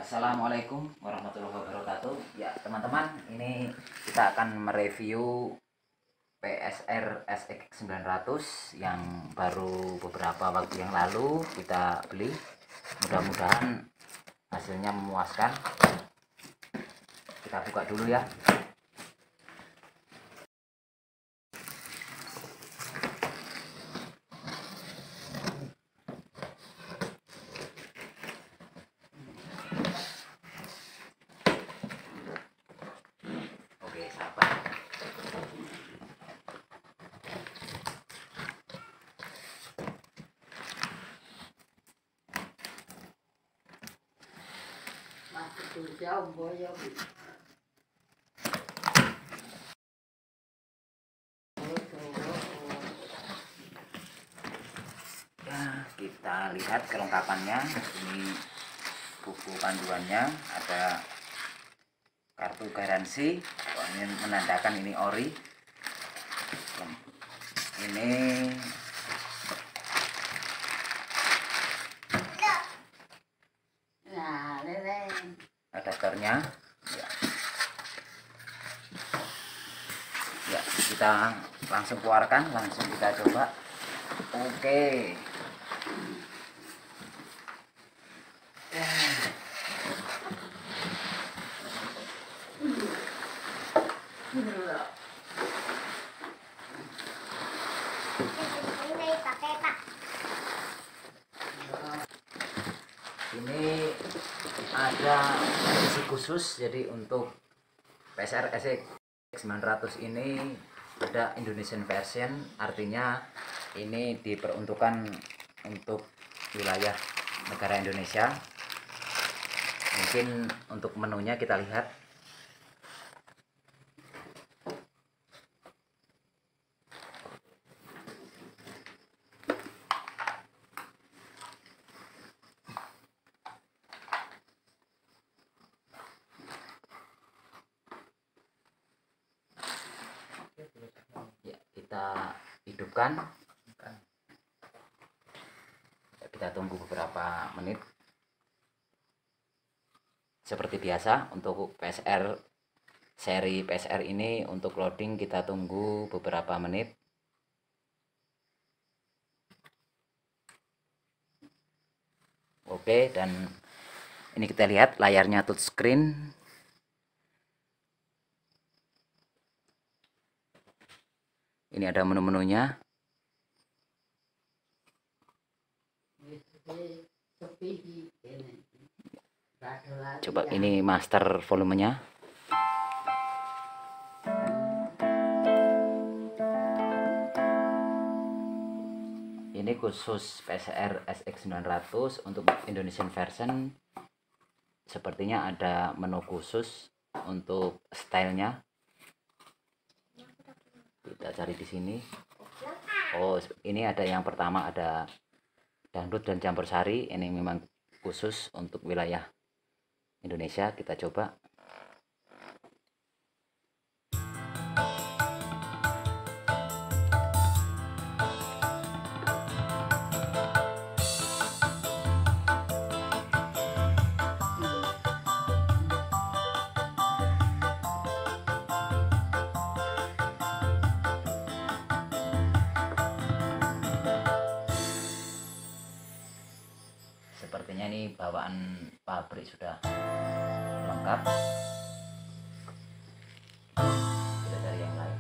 Assalamualaikum warahmatullahi wabarakatuh. Ya teman-teman, ini kita akan mereview PSR SX 900 yang baru beberapa waktu yang lalu kita beli. Mudah-mudahan hasilnya memuaskan. Kita buka dulu ya. Ya, kita lihat kelengkapannya. Ini buku panduannya, ada kartu garansi. Ini menandakan ini ori. Ini adaptornya. Ya, kita langsung keluarkan, langsung kita coba. Oke. Ini ada edisi khusus, jadi untuk PSR SX 900 ini ada Indonesian version, artinya ini diperuntukkan untuk wilayah negara Indonesia. Mungkin untuk menunya kita lihat. Ya, kita hidupkan. Kita tunggu beberapa menit. Seperti biasa untuk PSR seri PSR ini, untuk loading kita tunggu beberapa menit. Oke, dan ini kita lihat layarnya touchscreen. Ini ada menu-menunya. Coba ini master volumenya. Ini khusus PSR SX 900 untuk Indonesian version. Sepertinya ada menu khusus untuk stylenya. Kita cari di sini. Oh, ini ada yang pertama, ada dangdut dan campur sari. Ini memang khusus untuk wilayah Indonesia. Kita coba. Sepertinya ini bawaan pabrik sudah lengkap. Kita cari yang lain.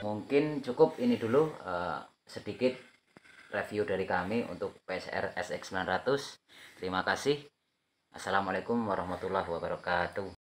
Mungkin cukup ini dulu sedikit review dari kami untuk PSR SX 900. Terima kasih. Assalamualaikum warahmatullahi wabarakatuh.